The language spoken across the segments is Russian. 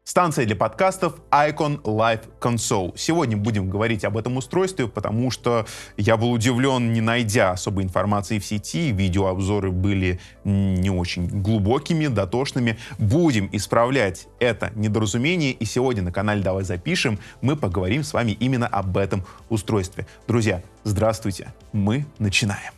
Станция для подкастов Icon Live Console. Сегодня будем говорить об этом устройстве, потому что я был удивлен, не найдя особой информации в сети. Видеообзоры были не очень глубокими, дотошными. Будем исправлять это недоразумение. И сегодня на канале «Давай запишем» мы поговорим с вами именно об этом устройстве. Друзья, здравствуйте. Мы начинаем.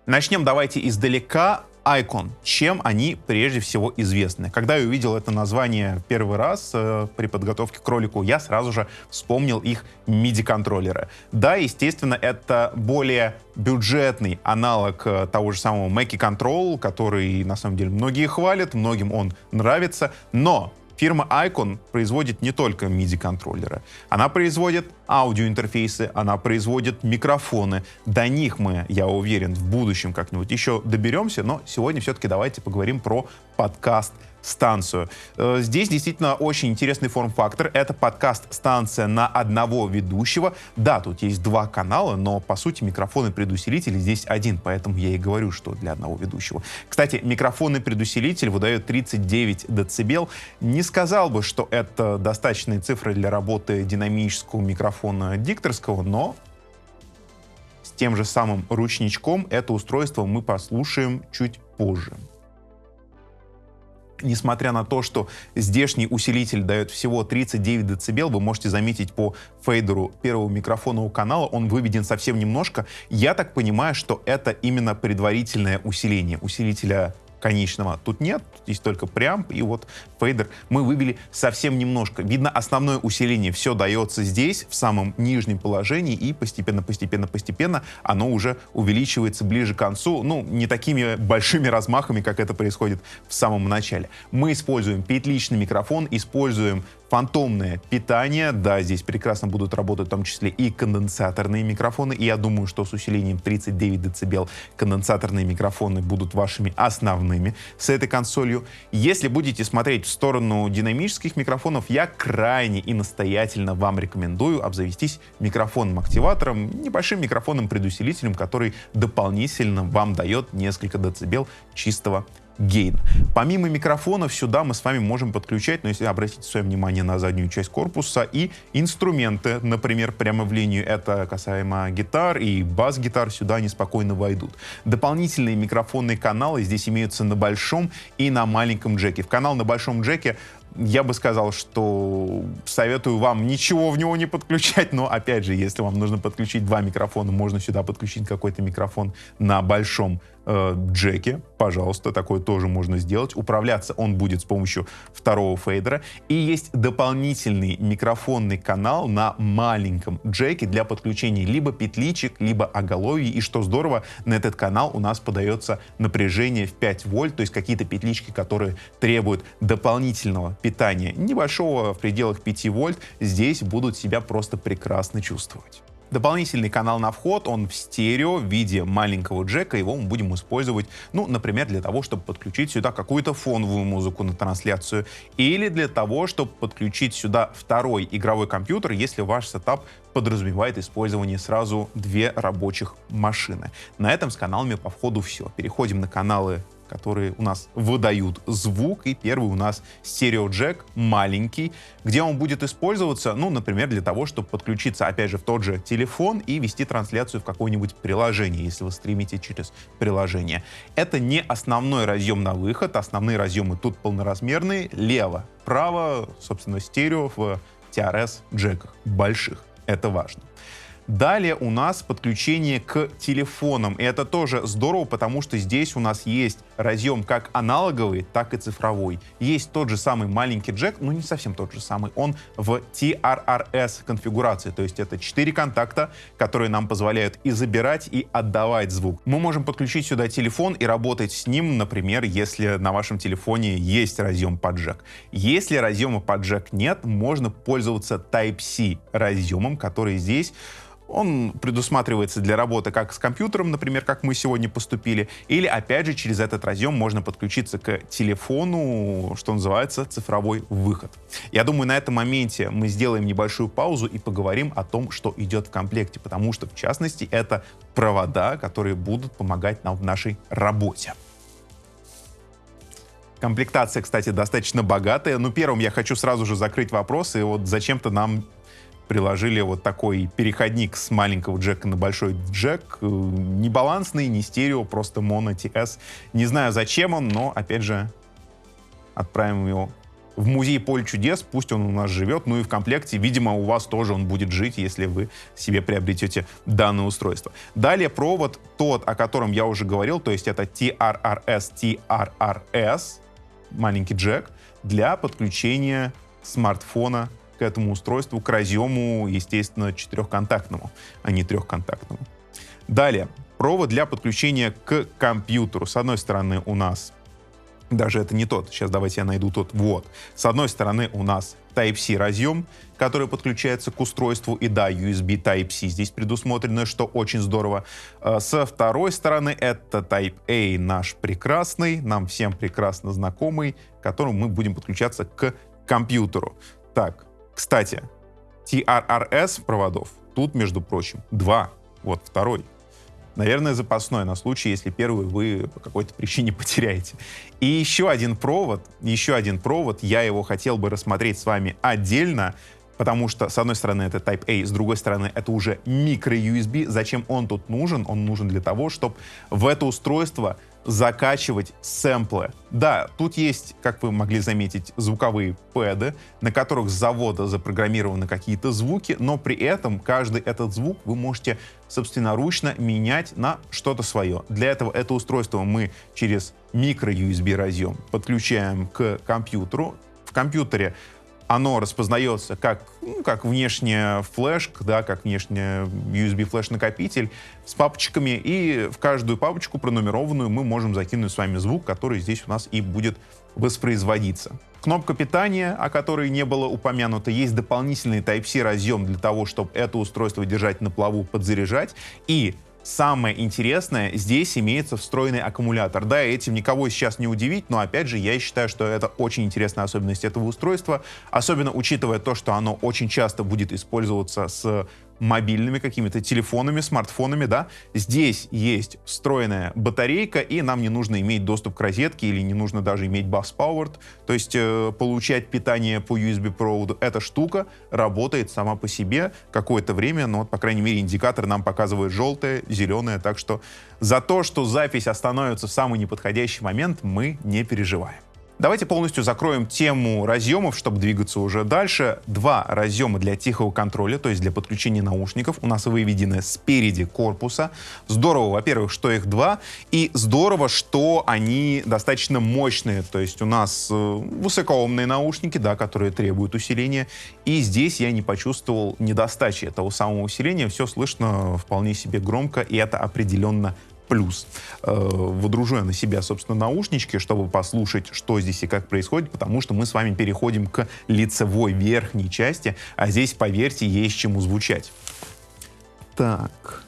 Начнем давайте издалека. Icon. Чем они прежде всего известны? Когда я увидел это название первый раз при подготовке к ролику, я сразу же вспомнил их MIDI-контроллеры. Да, естественно, это более бюджетный аналог того же самого Mackie Control, который на самом деле многие хвалят, многим он нравится, но фирма Icon производит не только MIDI-контроллеры. Она производит аудиоинтерфейсы, она производит микрофоны. До них мы, я уверен, в будущем как-нибудь еще доберемся, но сегодня все-таки давайте поговорим про подкаст-станцию. Здесь действительно очень интересный форм-фактор. Это подкаст-станция на одного ведущего. Да, тут есть два канала, но по сути микрофон и предусилитель здесь один, поэтому я и говорю, что для одного ведущего. Кстати, микрофон и предусилитель выдают 39 дБ. Не сказал бы, что это достаточные цифры для работы динамического микрофона дикторского, но с тем же самым ручничком это устройство мы послушаем чуть позже. Несмотря на то, что здешний усилитель дает всего 39 дБ, вы можете заметить по фейдеру первого микрофонного канала, он выведен совсем немножко. Я так понимаю, что это именно предварительное усиление. Усилителя конечного тут нет, здесь только преамп, и вот фейдер мы вывели совсем немножко. Видно, основное усиление все дается здесь, в самом нижнем положении, и постепенно оно уже увеличивается ближе к концу, ну, не такими большими размахами, как это происходит в самом начале. Мы используем петличный микрофон, используем фантомное питание. Да, здесь прекрасно будут работать в том числе и конденсаторные микрофоны. И я думаю, что с усилением 39 дБ конденсаторные микрофоны будут вашими основными с этой консолью. Если будете смотреть в сторону динамических микрофонов, я крайне и настоятельно вам рекомендую обзавестись микрофоном-активатором, небольшим микрофоном-предусилителем, который дополнительно вам дает несколько децибел чистого гейн. Помимо микрофонов сюда мы с вами можем подключать, но если обратить свое внимание на заднюю часть корпуса, и инструменты, например, прямо в линию, это касаемо гитар и бас-гитар, сюда они спокойно войдут. Дополнительные микрофонные каналы здесь имеются на большом и на маленьком джеке. В канал на большом джеке я бы сказал, что советую вам ничего в него не подключать, но опять же, если вам нужно подключить два микрофона, можно сюда подключить какой-то микрофон на большом джеке, пожалуйста, такое тоже можно сделать. Управляться он будет с помощью второго фейдера. И есть дополнительный микрофонный канал на маленьком джеке для подключения либо петличек, либо оголовья. И что здорово, на этот канал у нас подается напряжение в 5 вольт, то есть какие-то петлички, которые требуют дополнительного питания небольшого в пределах 5 вольт, здесь будут себя просто прекрасно чувствовать. Дополнительный канал на вход, он в стерео в виде маленького джека, его мы будем использовать, ну, например, для того, чтобы подключить сюда какую-то фоновую музыку на трансляцию, или для того, чтобы подключить сюда второй игровой компьютер, если ваш сетап подразумевает использование сразу две рабочих машины. На этом с каналами по входу все. Переходим на каналы, которые у нас выдают звук. И первый у нас стереоджек, маленький, где он будет использоваться, ну, например, для того, чтобы подключиться, опять же, в тот же телефон и вести трансляцию в какое-нибудь приложение, если вы стримите через приложение. Это не основной разъем на выход, основные разъемы тут полноразмерные, лево, право, собственно, стерео в TRS-джеках больших. Это важно. Далее у нас подключение к телефонам. И это тоже здорово, потому что здесь у нас есть разъем как аналоговый, так и цифровой. Есть тот же самый маленький джек, но не совсем тот же самый. Он в TRRS конфигурации, то есть это 4 контакта, которые нам позволяют и забирать, и отдавать звук. Мы можем подключить сюда телефон и работать с ним, например, если на вашем телефоне есть разъем под джек. Если разъема под джек нет, можно пользоваться Type-C разъемом, который здесь Он предусматривается для работы как с компьютером, например, как мы сегодня поступили, или, опять же, через этот разъем можно подключиться к телефону, что называется, цифровой выход. Я думаю, на этом моменте мы сделаем небольшую паузу и поговорим о том, что идет в комплекте, потому что, в частности, это провода, которые будут помогать нам в нашей работе. Комплектация, кстати, достаточно богатая. Но первым я хочу сразу же закрыть вопрос, и вот зачем-то нам приложили вот такой переходник с маленького джека на большой джек. Не балансный, не стерео, просто моно TS. Не знаю, зачем он, но, опять же, отправим его в музей Поле чудес, пусть он у нас живет. Ну и в комплекте, видимо, у вас тоже он будет жить, если вы себе приобретете данное устройство. Далее провод тот, о котором я уже говорил, то есть это TRRS, маленький джек, для подключения смартфона к этому устройству, к разъему, естественно, 4-контактному, а не 3-контактному. Далее, провод для подключения к компьютеру. С одной стороны у нас, даже это не тот, сейчас давайте я найду тот, вот. С одной стороны у нас Type-C разъем, который подключается к устройству, и да, USB Type-C здесь предусмотрено, что очень здорово. Со второй стороны это Type-A, наш прекрасный, нам всем прекрасно знакомый, к которому мы будем подключаться к компьютеру. Так, кстати, TRRS проводов тут, между прочим, 2. Вот второй. Наверное, запасной на случай, если первый вы по какой-то причине потеряете. И еще один провод, я его хотел бы рассмотреть с вами отдельно, потому что, с одной стороны, это Type-A, с другой стороны, это уже микро-USB. Зачем он тут нужен? Он нужен для того, чтобы в это устройство закачивать сэмплы. Да, тут есть, как вы могли заметить, звуковые пэды, на которых с завода запрограммированы какие-то звуки, но при этом каждый этот звук вы можете собственноручно менять на что-то свое. Для этого это устройство мы через микро-USB разъем подключаем к компьютеру. В компьютере оно распознается как внешняя флешка, да, как внешняя USB-флеш-накопитель с папочками, и в каждую папочку пронумерованную мы можем закинуть с вами звук, который здесь у нас и будет воспроизводиться. Кнопка питания, о которой не было упомянуто, есть дополнительный Type-C разъем для того, чтобы это устройство держать на плаву, подзаряжать, и самое интересное, здесь имеется встроенный аккумулятор. Да, этим никого сейчас не удивить, но опять же, я считаю, что это очень интересная особенность этого устройства, особенно учитывая то, что оно очень часто будет использоваться с мобильными какими-то телефонами, смартфонами, да. Здесь есть встроенная батарейка, и нам не нужно иметь доступ к розетке или не нужно даже иметь bus-powered, то есть получать питание по USB-проводу. Эта штука работает сама по себе какое-то время, но, по крайней мере, индикатор нам показывает желтое, зеленое, так что за то, что запись остановится в самый неподходящий момент, мы не переживаем. Давайте полностью закроем тему разъемов, чтобы двигаться уже дальше. 2 разъема для тихого контроля, то есть для подключения наушников, у нас выведены спереди корпуса. Здорово, во-первых, что их 2, и здорово, что они достаточно мощные, то есть у нас высокоомные наушники, да, которые требуют усиления, и здесь я не почувствовал недостачи этого самого усиления, все слышно вполне себе громко, и это определенно плюс. Водружу я на себя, собственно, наушнички, чтобы послушать, что здесь и как происходит, потому что мы с вами переходим к лицевой верхней части, а здесь, поверьте, есть чему звучать. Так,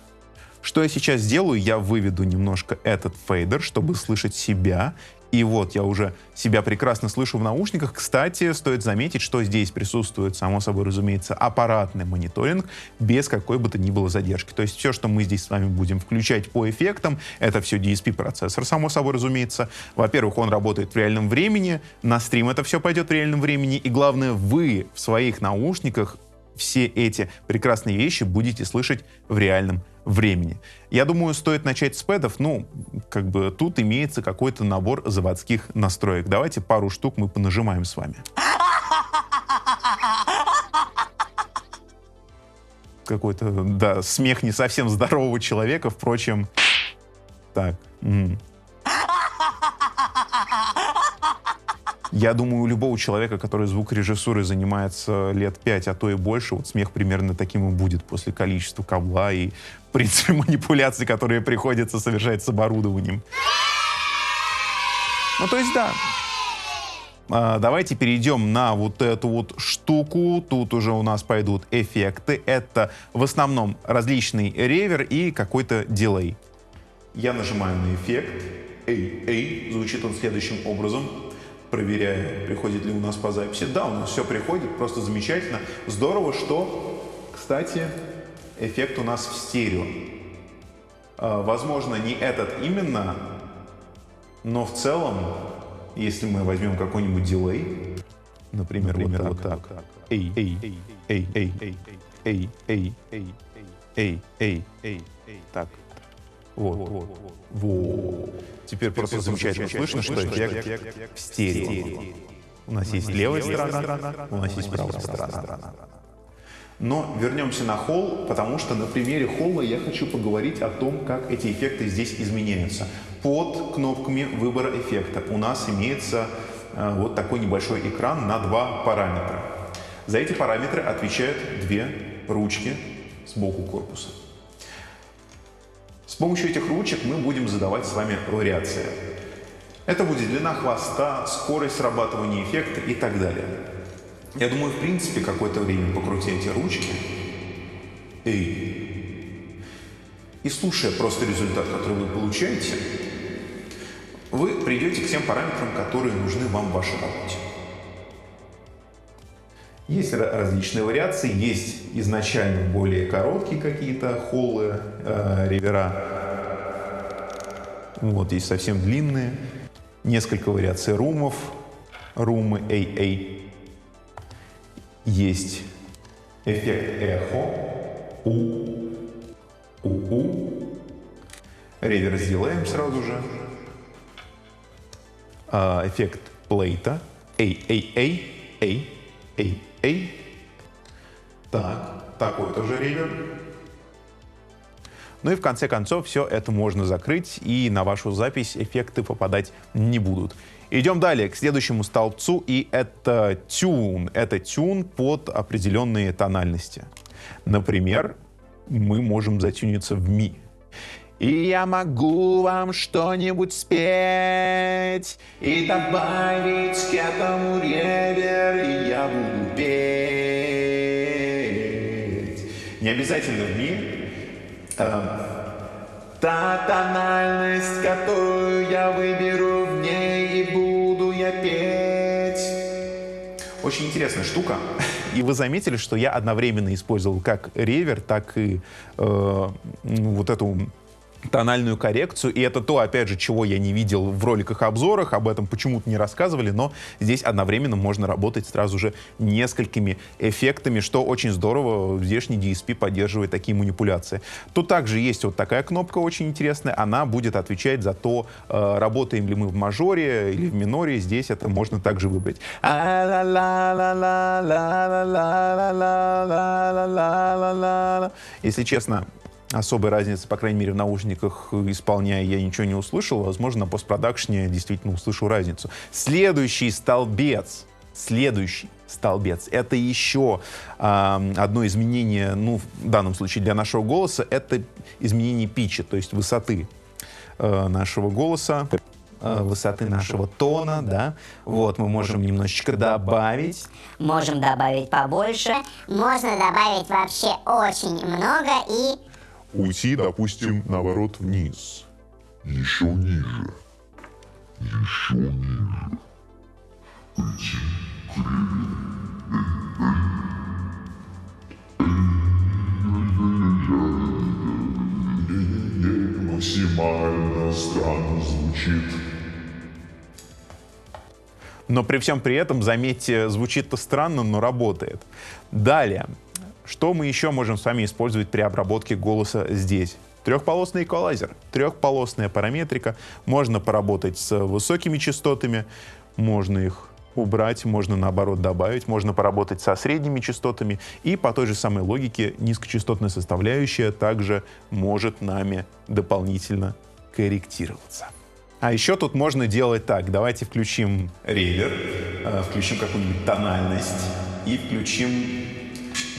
что я сейчас сделаю? Я выведу немножко этот фейдер, чтобы слышать себя. И вот я уже себя прекрасно слышу в наушниках. Кстати, стоит заметить, что здесь присутствует, само собой разумеется, аппаратный мониторинг без какой бы то ни было задержки. То есть все, что мы здесь с вами будем включать по эффектам, это все DSP-процессор, само собой разумеется. Во-первых, он работает в реальном времени, на стрим это все пойдет в реальном времени, и главное, вы в своих наушниках все эти прекрасные вещи будете слышать в реальном времени. Я думаю, стоит начать с пэдов. Ну, как бы тут имеется какой-то набор заводских настроек. Давайте пару штук мы понажимаем с вами. Какой-то, да, смех не совсем здорового человека, впрочем. Так. Я думаю, у любого человека, который звукорежиссурой занимается лет 5, а то и больше, вот смех примерно таким и будет после количества кабла и, в принципе, манипуляций, которые приходится совершать с оборудованием. Ну, то есть, да. Давайте перейдем на вот эту вот штуку. Тут уже у нас пойдут эффекты. Это в основном различный ревер и какой-то дилей. Я нажимаю на эффект. Эй, звучит он следующим образом. Проверяю, приходит ли у нас по записи. Да, у нас все приходит, просто замечательно. Здорово, что, кстати, эффект у нас в стерео. Возможно, не этот именно, но в целом, если мы возьмем какой-нибудь дилей, например, вот так. Так. Вот. Теперь просто замечательно слышно, что эффект в стерео. У нас есть левая сторона, у нас есть правая сторона. Но вернемся на холл, потому что на примере холла я хочу поговорить о том, как эти эффекты здесь изменяются. Под кнопками выбора эффекта у нас имеется вот такой небольшой экран на два параметра. За эти параметры отвечают две ручки сбоку корпуса. С помощью этих ручек мы будем задавать с вами вариации. Это будет длина хвоста, скорость срабатывания эффекта и так далее. Я думаю, в принципе, какое-то время покрутя эти ручки и слушая просто результат, который вы получаете, вы придете к тем параметрам, которые нужны вам в вашей работе. Есть различные вариации, есть изначально более короткие какие-то холлы, ревера. Вот есть совсем длинные. Несколько вариаций румов, румы AA. Есть эффект эхо, ревер сделаем сразу же. Эффект плейта, A. Так, такой тоже ревер. Ну и в конце концов все это можно закрыть, и на вашу запись эффекты попадать не будут. Идем далее к следующему столбцу, и это тюн. Это тюн под определенные тональности. Например, мы можем затюниться в ми. И я могу вам что-нибудь спеть и добавить к этому ревер, и я буду петь. Не обязательно в ми. Та тональность, которую я выберу, в ней и буду я петь. Очень интересная штука. И вы заметили, что я одновременно использовал как ревер, так и вот эту тональную коррекцию. И это то, опять же, чего я не видел в роликах-обзорах, об этом почему-то не рассказывали, но здесь одновременно можно работать сразу же несколькими эффектами, что очень здорово. Здешний DSP поддерживает такие манипуляции. Тут также есть вот такая кнопка очень интересная. Она будет отвечать за то, работаем ли мы в мажоре или в миноре. Здесь это можно также выбрать. Если честно, особой разницы, по крайней мере, в наушниках исполняя, я ничего не услышал. Возможно, на постпродакшне действительно услышу разницу. Следующий столбец. Это еще одно изменение, ну, в данном случае для нашего голоса, это изменение питча, то есть высоты нашего голоса, высоты нашего тона, да. Вот, мы можем немножечко добавить. Можем добавить побольше. Можно добавить вообще очень много и... Уйти, допустим, наоборот, вниз. Еще ниже. Еще ниже. Уйти к максимально странно звучит. Но при всем при этом, заметьте, звучит-то странно, но работает. Далее. Что мы еще можем с вами использовать при обработке голоса здесь? Трехполосный эквалайзер, трехполосная параметрика. Можно поработать с высокими частотами, можно их убрать, можно наоборот добавить, можно поработать со средними частотами. И по той же самой логике низкочастотная составляющая также может нами дополнительно корректироваться. А еще тут можно делать так. Давайте включим ревер, включим какую-нибудь тональность и включим,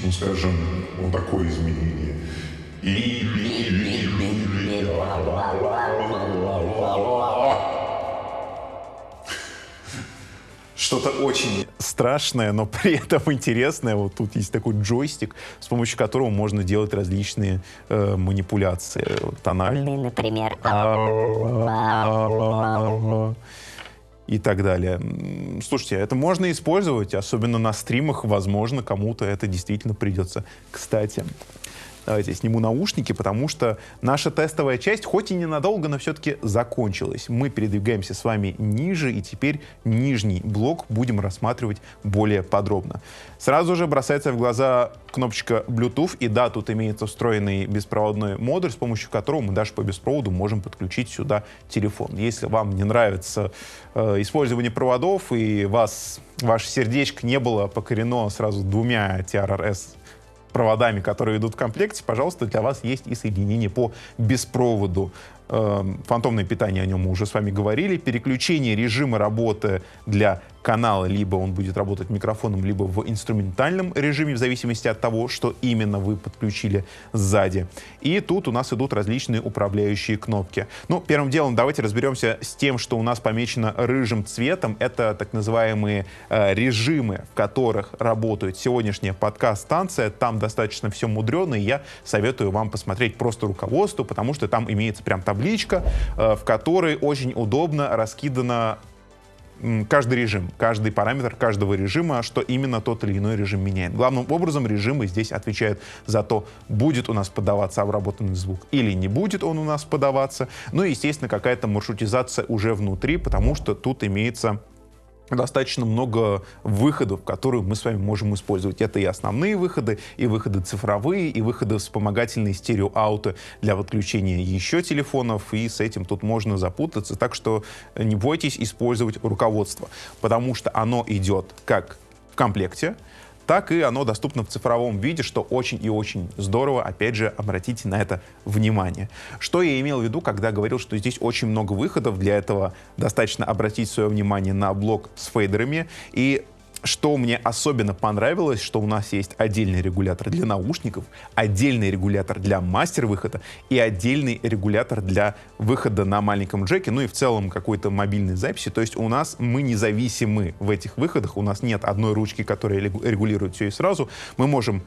ну, скажем, вот такое изменение. что-то очень страшное, но при этом интересное. Вот тут есть такой джойстик, с помощью которого можно делать различные манипуляции. Тональные, Например. и так далее. Слушайте, это можно использовать, особенно на стримах, возможно, кому-то это действительно придется. Кстати, давайте я сниму наушники, потому что наша тестовая часть, хоть и ненадолго, но все-таки закончилась. Мы передвигаемся с вами ниже, и теперь нижний блок будем рассматривать более подробно. Сразу же бросается в глаза кнопочка Bluetooth, и да, тут имеется встроенный беспроводной модуль, с помощью которого мы даже по беспроводу можем подключить сюда телефон. Если вам не нравится использование проводов, и ваше сердечко не было покорено сразу двумя TRRS проводами, которые идут в комплекте, пожалуйста, для вас есть и соединение по беспроводу. Фантомное питание, о нем мы уже с вами говорили. Переключение режима работы для канала, либо он будет работать микрофоном, либо в инструментальном режиме, в зависимости от того, что именно вы подключили сзади. И тут у нас идут различные управляющие кнопки. Ну, первым делом давайте разберемся с тем, что у нас помечено рыжим цветом. Это так называемые режимы, в которых работает сегодняшняя подкаст-станция. Там достаточно все мудрено, и я советую вам посмотреть просто руководство, потому что там имеется прям табличка, в которой очень удобно раскидано каждый режим, каждый параметр каждого режима, что именно тот или иной режим меняет. Главным образом режимы здесь отвечают за то, будет у нас подаваться обработанный звук или не будет он у нас подаваться. Ну и, естественно, какая-то маршрутизация уже внутри, потому что тут имеется достаточно много выходов, которые мы с вами можем использовать. Это и основные выходы, и выходы цифровые, и выходы вспомогательные стерео-ауто для подключения еще телефонов, и с этим тут можно запутаться. Так что не бойтесь использовать руководство, потому что оно идет как в комплекте, так и оно доступно в цифровом виде, что очень и очень здорово. Опять же, обратите на это внимание. Что я имел в виду, когда говорил, что здесь очень много выходов. Для этого достаточно обратить свое внимание на блок с фейдерами. И что мне особенно понравилось, что у нас есть отдельный регулятор для наушников, отдельный регулятор для мастер-выхода и отдельный регулятор для выхода на маленьком джеке, ну и в целом какой-то мобильной записи. То есть мы независимы в этих выходах, у нас нет одной ручки, которая регулирует все и сразу. Мы можем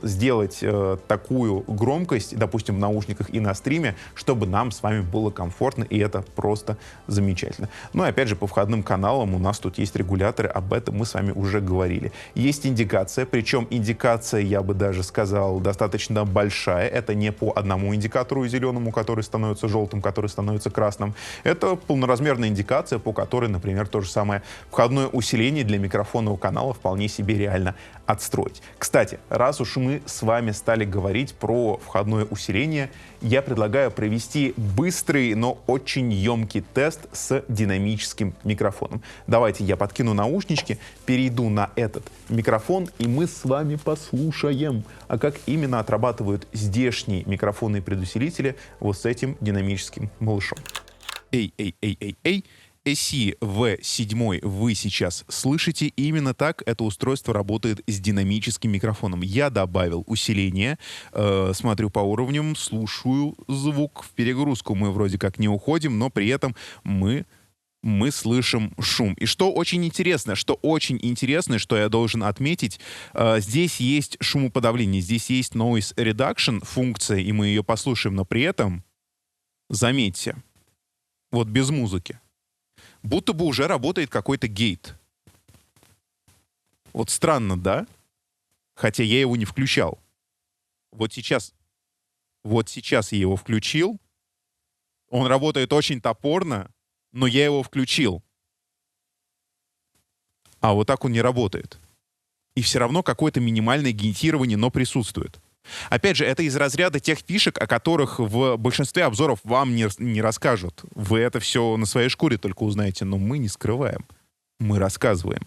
сделать такую громкость, допустим, в наушниках и на стриме, чтобы нам с вами было комфортно, и это просто замечательно. Ну и опять же, по входным каналам у нас тут есть регуляторы, об этом мы с вами уже говорили. Есть индикация, причем индикация, я бы даже сказал, достаточно большая. Это не по одному индикатору зеленому, который становится желтым, который становится красным. Это полноразмерная индикация, по которой, например, то же самое входное усиление для микрофонного канала вполне себе реально отстроить. Кстати, раз уж мы с вами стали говорить про входное усиление, я предлагаю провести быстрый, но очень емкий тест с динамическим микрофоном. Давайте я подкину наушнички, перейду на этот микрофон, и мы с вами послушаем, а как именно отрабатывают здешние микрофонные предусилители вот с этим динамическим малышом. Эй. SE-V7 вы сейчас слышите. Именно так это устройство работает с динамическим микрофоном. Я добавил усиление, смотрю по уровням, слушаю звук. В перегрузку мы вроде как не уходим, но при этом мы слышим шум. И что очень интересно, что я должен отметить, здесь есть шумоподавление, здесь есть noise reduction функция, и мы ее послушаем, но при этом, заметьте, вот без музыки, будто бы уже работает какой-то гейт. Вот странно, да? Хотя я его не включал. Вот сейчас я его включил. Он работает очень топорно, но я его включил. А вот так он не работает. И все равно какое-то минимальное гейнтирование, но присутствует. Опять же, это из разряда тех фишек, о которых в большинстве обзоров вам не расскажут. Вы это все на своей шкуре только узнаете, но мы не скрываем. Мы рассказываем.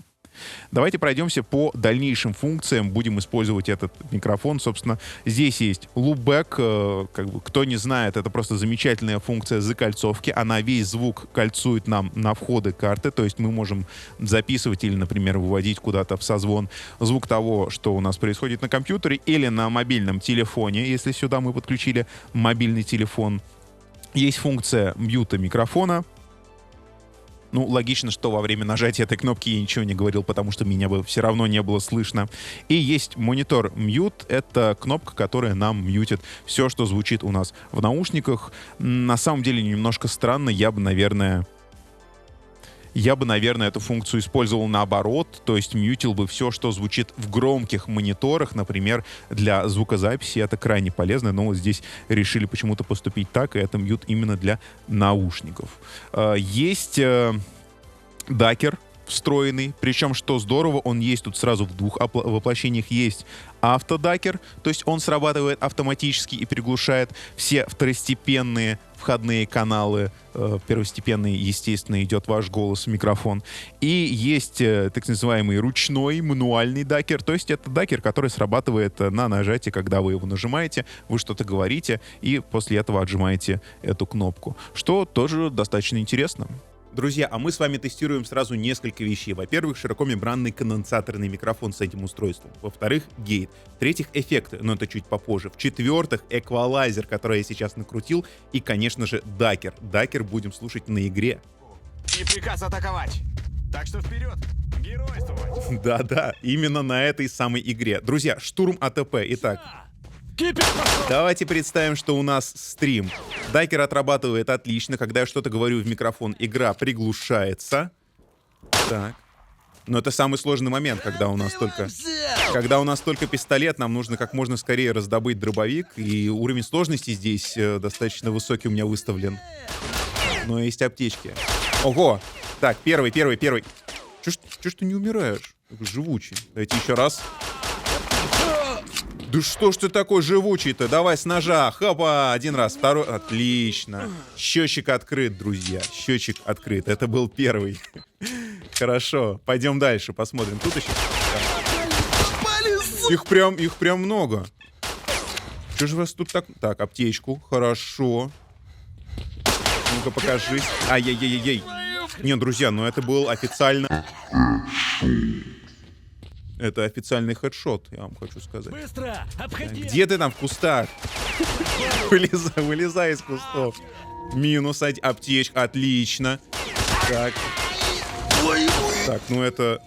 Давайте пройдемся по дальнейшим функциям. Будем использовать этот микрофон. Собственно, здесь есть loopback. Кто не знает, это просто замечательная функция закольцовки. Она весь звук кольцует нам на входы карты. То есть мы можем записывать или, например, выводить куда-то в созвон звук того, что у нас происходит на компьютере или на мобильном телефоне, если сюда мы подключили мобильный телефон. Есть функция мьюта микрофона. Ну, логично, что во время нажатия этой кнопки я ничего не говорил, потому что меня бы все равно не было слышно. И есть монитор Mute. Это кнопка, которая нам мьютит все, что звучит у нас в наушниках. На самом деле немножко странно. Я бы, наверное, эту функцию использовал наоборот, то есть мьютил бы все, что звучит в громких мониторах, например, для звукозаписи. Это крайне полезно, но вот здесь решили почему-то поступить так, и это мьют именно для наушников. Есть дакер встроенный, причем, что здорово, он есть тут сразу в двух воплощениях. Есть автодакер, то есть он срабатывает автоматически и приглушает все второстепенные входные каналы. Первостепенный, естественно, идет ваш голос в микрофон. И есть так называемый ручной, мануальный дакер, то есть это дакер, который срабатывает на нажатии, когда вы его нажимаете, вы что-то говорите, и после этого отжимаете эту кнопку, что тоже достаточно интересно. Друзья, а мы с вами тестируем сразу несколько вещей. Во-первых, широкомембранный конденсаторный микрофон с этим устройством. Во-вторых, гейт. В-третьих, эффекты, но это чуть попозже. В-четвертых, эквалайзер, который я сейчас накрутил. И, конечно же, дакер. Дакер будем слушать на игре. И приказ атаковать. Так что вперед, геройствовать. Да-да, именно на этой самой игре. Друзья, штурм АТП. Итак, давайте представим, что у нас стрим. Дакер отрабатывает отлично. Когда я что-то говорю в микрофон, игра приглушается. Так. Но это самый сложный момент, когда у нас только пистолет, нам нужно как можно скорее раздобыть дробовик. И уровень сложности здесь достаточно высокий у меня выставлен. Но есть аптечки. Ого! Так, первый. Чё ж ты не умираешь? Живучий. Давайте еще раз. Да что ж ты такой живучий-то? Давай с ножа. Хопа, один раз, второй. Отлично. Счетчик открыт, друзья. Счетчик открыт. Это был первый. Хорошо. Пойдем дальше, посмотрим. Тут еще. Их прям много. Что же вас тут так? Так, аптечку. Хорошо. Ну-ка, покажись. Ай-яй-яй-яй. Не, друзья, ну это был официально... Это официальный хедшот, я вам хочу сказать. Быстро, обходи. Где ты там в кустах? Вылезай из кустов. Минус аптечка, отлично. Так. Так, ну это...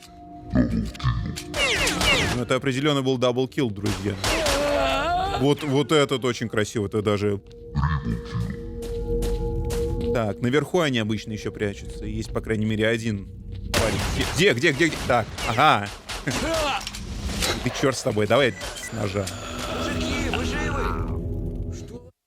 Ну это определенно был даблкилл, друзья. Вот этот очень красиво, это даже... Так, наверху они обычно еще прячутся. Есть, по крайней мере, один парень. Где? Так, ага. Ты черт с тобой, давай с ножа. Мужики, вы живы?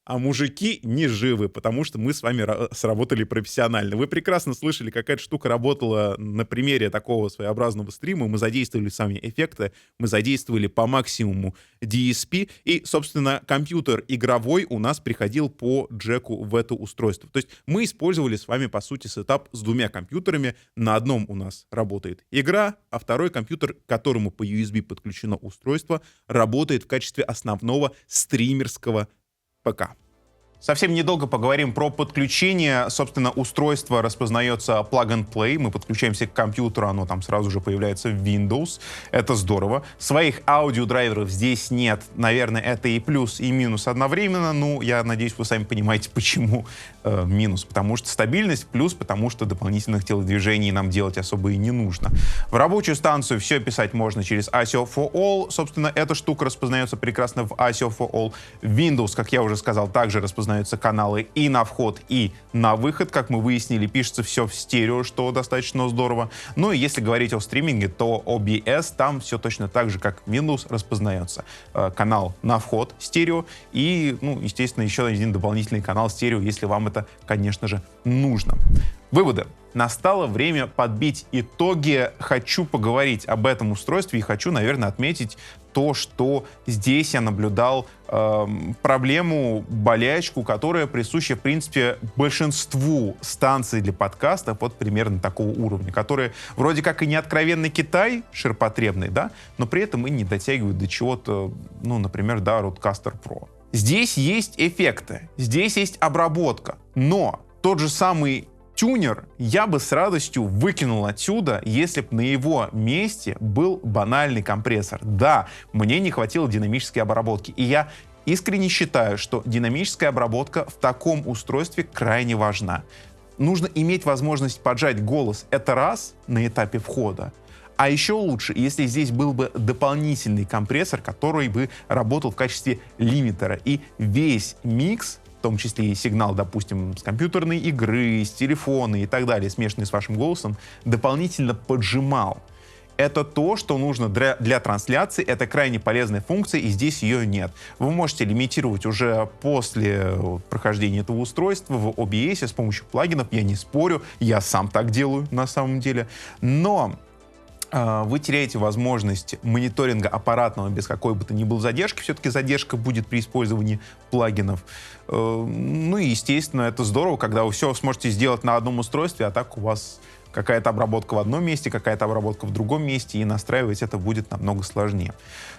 А мужики не живы, потому что мы с вами сработали профессионально. Вы прекрасно слышали, какая-то штука работала на примере такого своеобразного стрима. Мы задействовали сами эффекты, мы задействовали по максимуму DSP, и, собственно, компьютер игровой у нас приходил по джеку в это устройство. То есть мы использовали с вами, по сути, сетап с двумя компьютерами. На одном у нас работает игра, а второй компьютер, к которому по USB подключено устройство, работает в качестве основного стримерского ПК. Совсем недолго поговорим про подключение. Собственно, устройство распознается plug and play. Мы подключаемся к компьютеру, оно там сразу же появляется в Windows. Это здорово. Своих аудиодрайверов здесь нет. Наверное, это и плюс, и минус одновременно. Ну, я надеюсь, вы сами понимаете, почему минус. Потому что стабильность, плюс потому что дополнительных телодвижений нам делать особо и не нужно. В рабочую станцию все писать можно через ASIO for All. Собственно, эта штука распознается прекрасно в ASIO for All. Windows, как я уже сказал, также распознается каналы и на вход, и на выход. Как мы выяснили, пишется все в стерео, что достаточно здорово. Ну и если говорить о стриминге, то OBS там все точно так же, как Windows, распознается. Канал на вход стерео и, ну, естественно, еще один дополнительный канал стерео, если вам это, конечно же, нужно. Выводы. Настало время подбить итоги. Хочу поговорить об этом устройстве и хочу, наверное, отметить то, что здесь я наблюдал проблему, болячку, которая присуща, в принципе, большинству станций для подкастов вот примерно такого уровня, которые вроде как и не откровенный Китай, ширпотребный, да, но при этом и не дотягивают до чего-то, ну, например, до Rodecaster Pro. Здесь есть эффекты, здесь есть обработка, но тот же самый тюнер я бы с радостью выкинул отсюда, если бы на его месте был банальный компрессор. Да, мне не хватило динамической обработки, и я искренне считаю, что динамическая обработка в таком устройстве крайне важна. нужно иметь возможность поджать голос. Это раз на этапе входа. А еще лучше, если здесь был бы дополнительный компрессор, который бы работал в качестве лимитера. И весь микс, в том числе и сигнал, допустим, с компьютерной игры, с телефона и так далее, смешанный с вашим голосом, дополнительно поджимал. Это то, что нужно для трансляции, это крайне полезная функция, и здесь ее нет. Вы можете лимитировать уже после прохождения этого устройства в OBS с помощью плагинов, я не спорю, я сам так делаю на самом деле, но вы теряете возможность мониторинга аппаратного без какой бы то ни было задержки. Все-таки задержка будет при использовании плагинов. Ну и, естественно, это здорово, когда вы все сможете сделать на одном устройстве, а так у вас какая-то обработка в одном месте, какая-то обработка в другом месте, и настраивать это будет намного сложнее.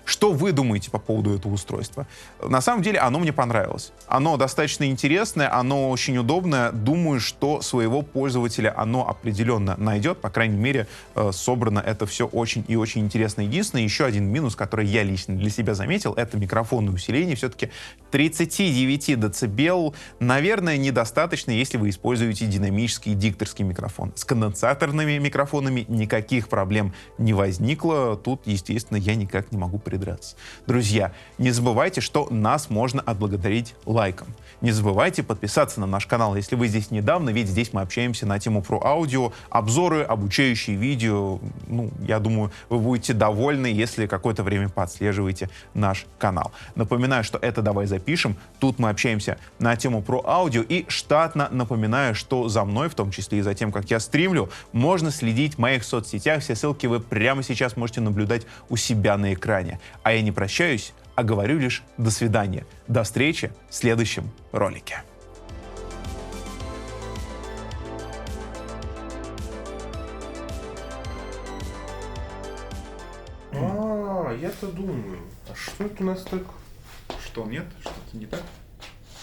Что вы думаете по поводу этого устройства? На самом деле оно мне понравилось. Оно достаточно интересное, оно очень удобное. Думаю, что своего пользователя оно определенно найдет. По крайней мере, собрано это все очень и очень интересно. Единственное, еще один минус, который я лично для себя заметил, это микрофонное усиление. Все-таки 39 дБ, наверное, недостаточно, если вы используете динамический дикторский микрофон. С конденсаторными микрофонами никаких проблем не возникло. Тут, естественно, я никак не могу придраться. Друзья, не забывайте, что нас можно отблагодарить лайком. Не забывайте подписаться на наш канал, если вы здесь недавно, ведь здесь мы общаемся на тему про аудио, обзоры, обучающие видео. Ну, я думаю, вы будете довольны, если какое-то время подслеживаете наш канал. Напоминаю, что это «Давай запишем». Тут мы общаемся на тему про аудио, и штатно напоминаю, что за мной, в том числе и за тем, как я стримлю, можно следить в моих соцсетях. Все ссылки вы прямо сейчас можете наблюдать у себя на экране. А я не прощаюсь, а говорю лишь до свидания. До встречи в следующем ролике. Я-то думаю, а что это у нас так? Что, нет? Что-то не так?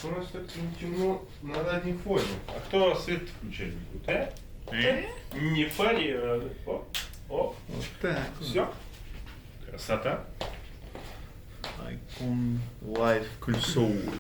У нас так темно на заднем фоне. А кто свет включать будет, а? Не пари. О, Вот так. все. Красота. Icon Live Console.